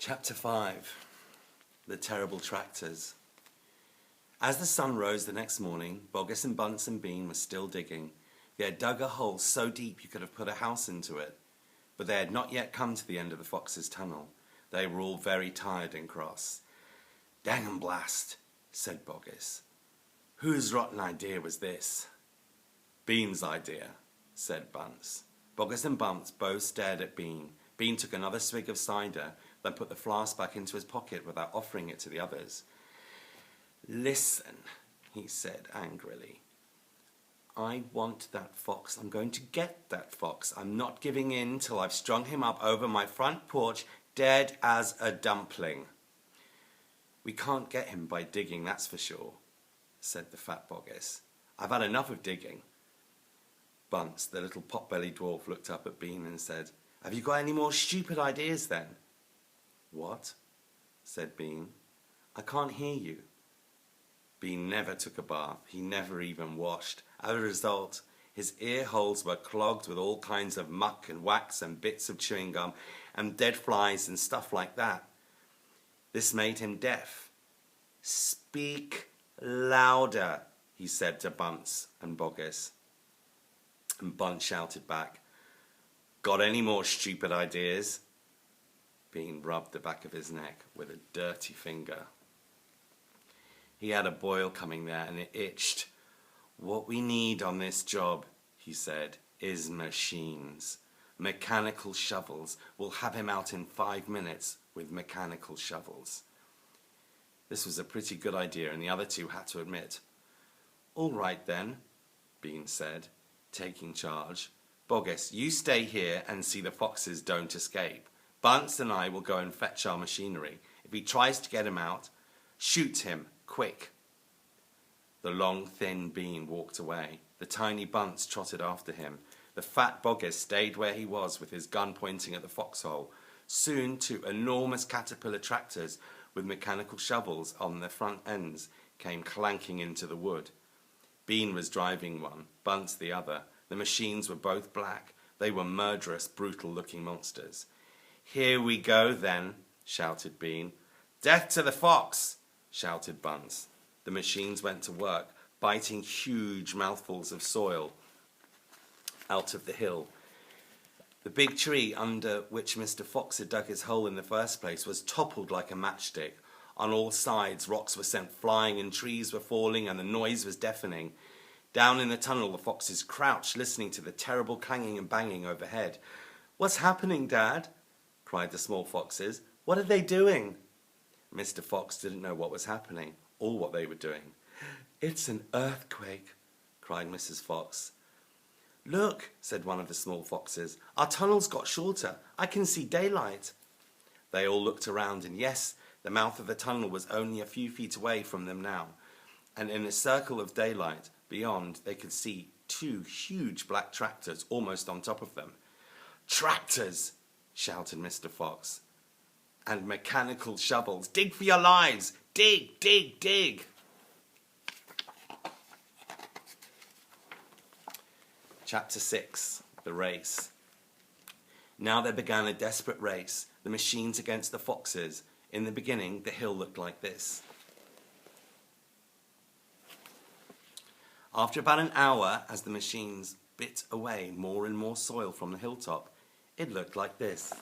Chapter 5. The Terrible Tractors. As the sun rose the next morning, Boggis and Bunce and Bean were still digging. They had dug a hole so deep you could have put a house into it. But they had not yet come to the end of the fox's tunnel. They were all very tired and cross. "Dang and blast," said Boggis. "Whose rotten idea was this?" "Bean's idea," said Bunce. Boggis and Bunce both stared at Bean. Bean took another swig of cider, then put the flask back into his pocket without offering it to the others. "Listen," he said angrily. "I want that fox. I'm going to get that fox. I'm not giving in till I've strung him up over my front porch, dead as a dumpling." "We can't get him by digging, that's for sure," said the fat Boggis. "I've had enough of digging." Bunce, the little pot-bellied dwarf, looked up at Bean and said, "Have you got any more stupid ideas then?" "What?" said Bean. "I can't hear you." Bean never took a bath. He never even washed. As a result, his ear holes were clogged with all kinds of muck and wax and bits of chewing gum and dead flies and stuff like that. This made him deaf. "Speak louder," he said to Bunce and Boggis. And Bunce shouted back, "Got any more stupid ideas?" Bean rubbed the back of his neck with a dirty finger. He had a boil coming there and it itched. "What we need on this job," he said, "is machines. Mechanical shovels. We'll have him out in 5 minutes with mechanical shovels." This was a pretty good idea, and the other two had to admit. "All right then," Bean said, taking charge. "Boggis, you stay here and see the foxes don't escape. Bunce and I will go and fetch our machinery. If he tries to get him out, shoot him, quick." The long, thin Bean walked away. The tiny Bunce trotted after him. The fat Boggis stayed where he was with his gun pointing at the foxhole. Soon 2 enormous caterpillar tractors with mechanical shovels on their front ends came clanking into the wood. Bean was driving one, Bunce the other. The machines were both black. They were murderous, brutal-looking monsters. "Here we go, then," shouted Bean. "Death to the fox!" shouted Bunce. The machines went to work, biting huge mouthfuls of soil out of the hill. The big tree under which Mr. Fox had dug his hole in the first place was toppled like a matchstick. On all sides, rocks were sent flying and trees were falling and the noise was deafening. Down in the tunnel, the foxes crouched, listening to the terrible clanging and banging overhead. "What's happening, Dad?" cried the small foxes. "What are they doing?" Mr. Fox didn't know what was happening or what they were doing. "It's an earthquake," cried Mrs. Fox. "Look," said one of the small foxes. "Our tunnel's got shorter. I can see daylight." They all looked around, and yes, the mouth of the tunnel was only a few feet away from them now. And in a circle of daylight beyond, they could see 2 huge black tractors almost on top of them. "Tractors!" shouted Mr. Fox. "And mechanical shovels. Dig for your lives! Dig, dig, dig!" Chapter 6. The Race. Now there began a desperate race, the machines against the foxes. In the beginning, the hill looked like this. After about an hour, as the machines bit away more and more soil from the hilltop, it looked like this.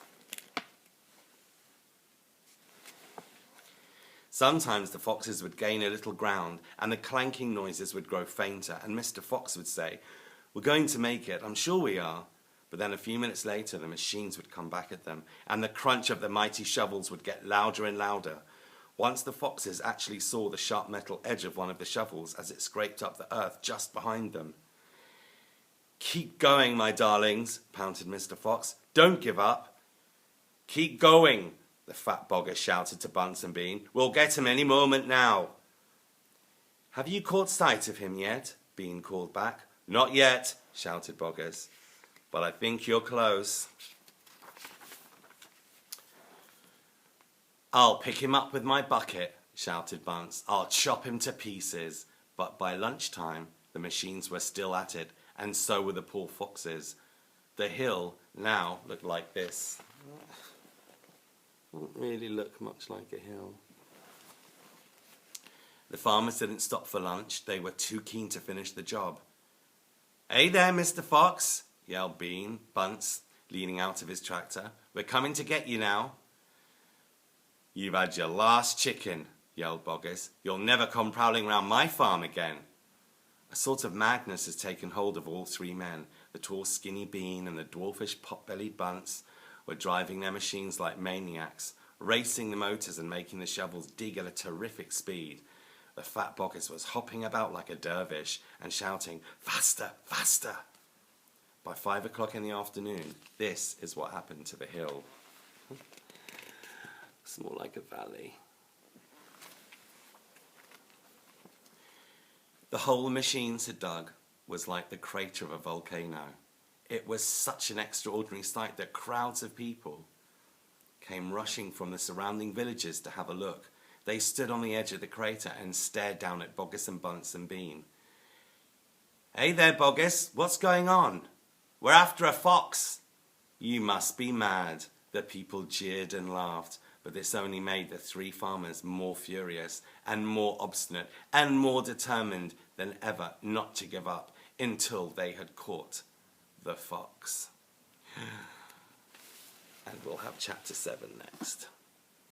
Sometimes the foxes would gain a little ground, and the clanking noises would grow fainter, and Mr. Fox would say, "We're going to make it, I'm sure we are." But then a few minutes later, the machines would come back at them, and the crunch of the mighty shovels would get louder and louder. Once the foxes actually saw the sharp metal edge of one of the shovels as it scraped up the earth just behind them. "Keep going, my darlings," panted Mr. Fox. "Don't give up." "Keep going," the fat Boggis shouted to Bunce and Bean. "We'll get him any moment now." "Have you caught sight of him yet?" Bean called back. "Not yet," shouted Boggis. "But I think you're close." "I'll pick him up with my bucket," shouted Bunce. "I'll chop him to pieces." But by lunchtime, the machines were still at it, and so were the poor foxes. The hill now looked like this. Doesn't really look much like a hill. The farmers didn't stop for lunch. They were too keen to finish the job. "Hey there, Mr. Fox," yelled Bean Bunce, leaning out of his tractor. "We're coming to get you now." "You've had your last chicken," yelled Boggis. "You'll never come prowling round my farm again." A sort of madness has taken hold of all three men. The tall, skinny Bean and the dwarfish, pot-bellied Bunce were driving their machines like maniacs, racing the motors and making the shovels dig at a terrific speed. The fat Boggis was hopping about like a dervish and shouting, "Faster, faster!" By 5 o'clock in the afternoon, this is what happened to the hill. It's more like a valley. The hole the machines had dug was like the crater of a volcano. It was such an extraordinary sight that crowds of people came rushing from the surrounding villages to have a look. They stood on the edge of the crater and stared down at Boggis and Bunce and Bean. "Hey there, Boggis, what's going on?" "We're after a fox." "You must be mad." The people jeered and laughed, but this only made the three farmers more furious and more obstinate and more determined than ever not to give up until they had caught the fox. And we'll have chapter 7 next.